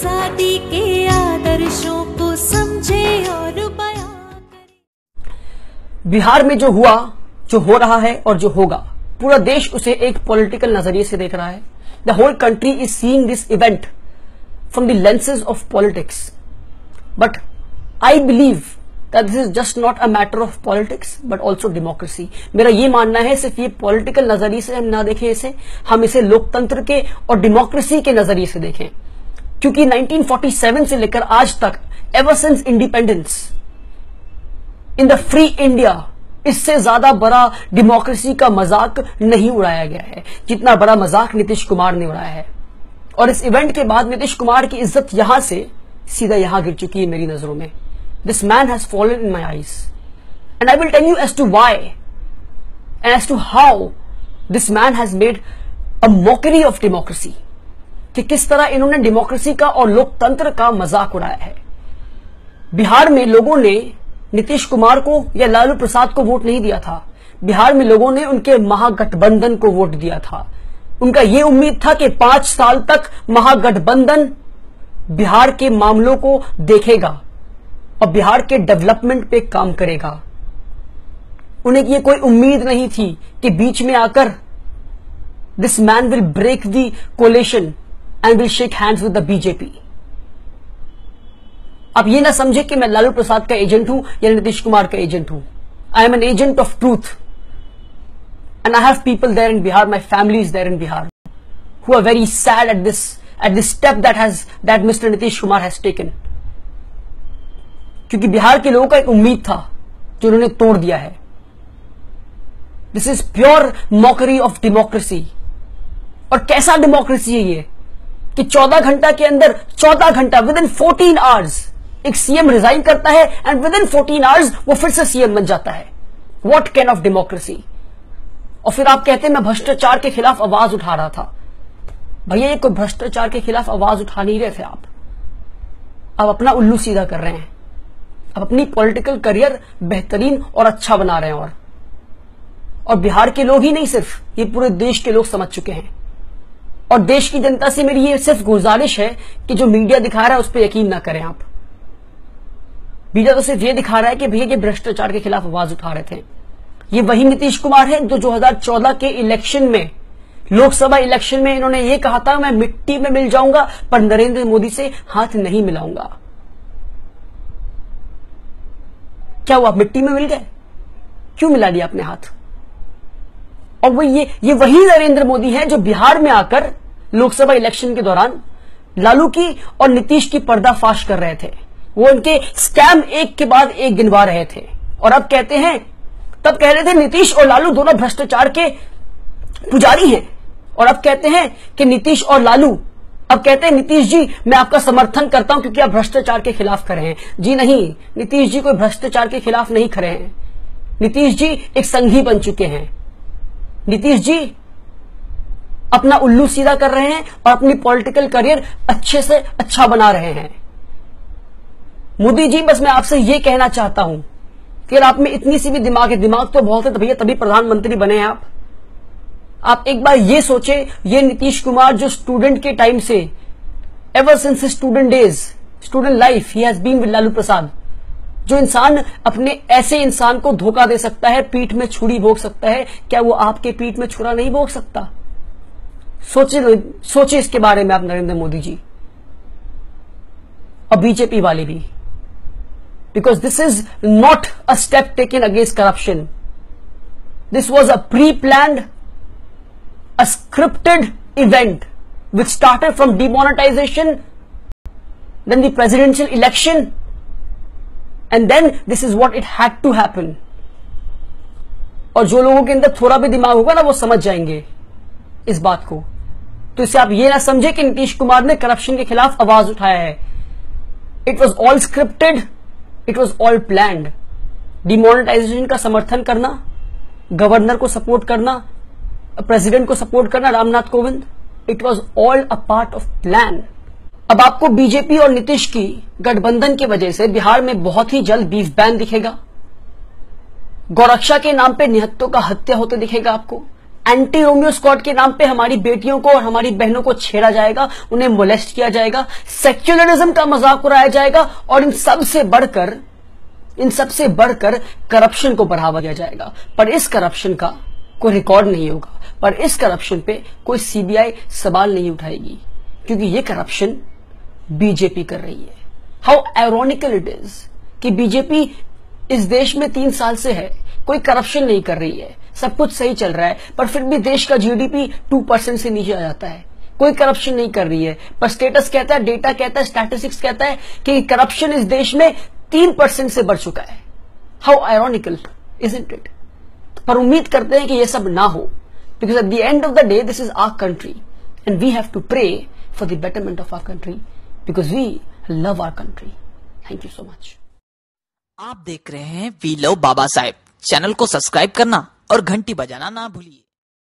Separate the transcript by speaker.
Speaker 1: आजादी के आदर्शों को समझे और बयां करे।
Speaker 2: बिहार में जो हुआ, जो हो रहा है और जो होगा, पूरा देश उसे एक पॉलिटिकल नजरिए से देख रहा है। The whole country is seeing this event from the lenses of politics, but I believe that this is just not a matter of politics but also democracy। मेरा ये मानना है सिर्फ ये पॉलिटिकल नजरिए से हम ना देखें इसे, हम इसे लोकतंत्र के और डेमोक्रेसी के नजरिए से देखें, क्योंकि 1947 से लेकर आज तक, ever since independence in the free India, इससे ज्यादा बड़ा डेमोक्रेसी का मजाक नहीं उड़ाया गया है जितना बड़ा मजाक नीतीश कुमार ने उड़ाया है। और इस इवेंट के बाद नीतीश कुमार की इज्जत यहां से सीधा यहां गिर चुकी है मेरी नजरों में। This man has fallen in my eyes, and I will tell you as to why and as to how this man has made a mockery of democracy, कि किस तरह इन्होंने डेमोक्रेसी का और लोकतंत्र का मजाक उड़ाया है। बिहार में लोगों ने नीतीश कुमार को या लालू प्रसाद को वोट नहीं दिया था, बिहार में लोगों ने उनके महागठबंधन को वोट दिया था। उनका यह उम्मीद था कि 5 साल तक महागठबंधन बिहार के मामलों को देखेगा और बिहार के डेवलपमेंट पे काम करेगा। उन्हें ये कोई उम्मीद नहीं थी कि बीच में आकर this man will break the coalition and will shake hands with the BJP. आप ये ना समझे कि मैं लालू प्रसाद का एजेंट हूं या नीतीश कुमार का एजेंट हूं। I am an agent of truth and I have people there in Bihar, my family is there in Bihar, who are very sad at this step that mister Nitish Kumar has taken. क्योंकि बिहार के लोगों का एक उम्मीद था जो उन्होंने तोड़ दिया है। This is pure mockery of democracy. और कैसा डेमोक्रेसी है ये कि 14 घंटा के अंदर, 14 घंटा विद इन 14 आवर्स एक सीएम रिजाइन करता है एंड विद इन 14 आवर्स वो फिर से सीएम बन जाता है। What kind of democracy. और फिर आप कहते हैं मैं भ्रष्टाचार के खिलाफ आवाज उठा रहा था। भैया ये कोई भ्रष्टाचार के खिलाफ आवाज उठा नहीं रहे थे आप अपना उल्लू सीधा कर रहे हैं। अब अपनी पॉलिटिकल करियर बेहतरीन और अच्छा बना रहे हैं। और बिहार के लोग ही नहीं, सिर्फ ये पूरे देश के लोग समझ चुके हैं। और देश की जनता से मेरी ये सिर्फ गुजारिश है कि जो मीडिया दिखा रहा है उस पर यकीन ना करें आप। मीडिया तो सिर्फ ये दिखा रहा है कि भैया ये भ्रष्टाचार के खिलाफ आवाज उठा रहे थे। ये वही नीतीश कुमार है जो 2014 के इलेक्शन में, लोकसभा इलेक्शन में इन्होंने ये कहा था मैं मिट्टी में मिल जाऊंगा पर नरेंद्र मोदी से हाथ नहीं मिलाऊंगा। क्या हुआ, मिट्टी में मिल गए? क्यों मिला लिया अपने हाथ? और वो ये वही नरेंद्र मोदी है जो बिहार में आकर लोकसभा इलेक्शन के दौरान लालू की और नीतीश की पर्दाफाश कर रहे थे। वो उनके स्कैम एक के बाद एक गिनवा रहे थे। और अब कहते हैं, तब कह रहे थे नीतीश और लालू दोनों भ्रष्टाचार के पुजारी हैं। और अब कहते हैं कि नीतीश और लालू, अब कहते हैं नीतीश जी मैं आपका समर्थन करता हूं क्योंकि आप भ्रष्टाचार के खिलाफ खड़े हैं। जी नहीं, नीतीश जी कोई भ्रष्टाचार के खिलाफ नहीं खड़े हैं। नीतीश जी एक संघी बन चुके हैं। नीतीश जी अपना उल्लू सीधा कर रहे हैं और अपनी पॉलिटिकल करियर अच्छे से अच्छा बना रहे हैं। मोदी जी बस मैं आपसे यह कहना चाहता हूं कि अगर आप में इतनी सी भी दिमाग है, दिमाग तो बहुत है, तो भैया तभी प्रधानमंत्री बने हैं आप एक बार ये सोचे, ये नीतीश कुमार जो स्टूडेंट के टाइम से, ever since student days, student life, he has been with Lalu Prasad, जो इंसान अपने ऐसे इंसान को धोखा दे सकता है, पीठ में छुरी भोग सकता है, क्या वो आपके पीठ में छुरा नहीं भोग सकता? सोचे इसके बारे में आप नरेंद्र मोदी जी और बीजेपी वाले भी, because this is not a step taken against corruption. This was a pre planned, a scripted event which started from demonetization, then the presidential election, and then this is what it had to happen। और जो लोगों के अंदर थोड़ा भी दिमाग होगा ना वो समझ जाएंगे इस बात को। तो इससे आप ये ना समझे कि नीतीश कुमार ने करप्शन के खिलाफ आवाज उठाया है। It was all scripted, it was all planned. Demonetisation का समर्थन करना, गवर्नर को सपोर्ट करना, प्रेसिडेंट को सपोर्ट करना, Ramnath Kovind, it was all a part of plan. अब आपको बीजेपी और नीतीश की गठबंधन की वजह से बिहार में बहुत ही जल्द बीफ बैन दिखेगा। गौरक्षा के नाम पे निहत्तों का हत्या होते दिखेगा आपको। एंटी रोमियो स्क्वाड के नाम पे हमारी बेटियों को और हमारी बहनों को छेड़ा जाएगा, उन्हें मोलेस्ट किया जाएगा, सेक्युलरिज्म का मजाक उड़ाया जाएगा और इन सबसे बढ़कर करप्शन को बढ़ावा दिया जाएगा। पर इस करप्शन का कोई रिकॉर्ड नहीं होगा, पर इस करप्शन पे कोई सीबीआई सवाल नहीं उठाएगी, क्योंकि ये करप्शन बीजेपी कर रही है। हाउ आयरॉनिकल इट इज कि बीजेपी इस देश में 3 साल से है, कोई करप्शन नहीं कर रही है, सब कुछ सही चल रहा है, पर फिर भी देश का जीडीपी 2% से नीचे आ जाता है। कोई करप्शन नहीं कर रही है, पर स्टेटस कहता है, डेटा कहता है, स्टैटिस्टिक्स कहता है कि करप्शन इस देश में 3% से बढ़ चुका है। How ironical isn't it? पर उम्मीद करते हैं कि यह सब ना हो, because at the end of the day this is our country and we have to pray for the betterment of our country, because we love our country. Thank you so much.
Speaker 3: आप देख रहे हैं we love Baba Saheb. Channel को subscribe करना और घंटी बजाना ना भूलिए।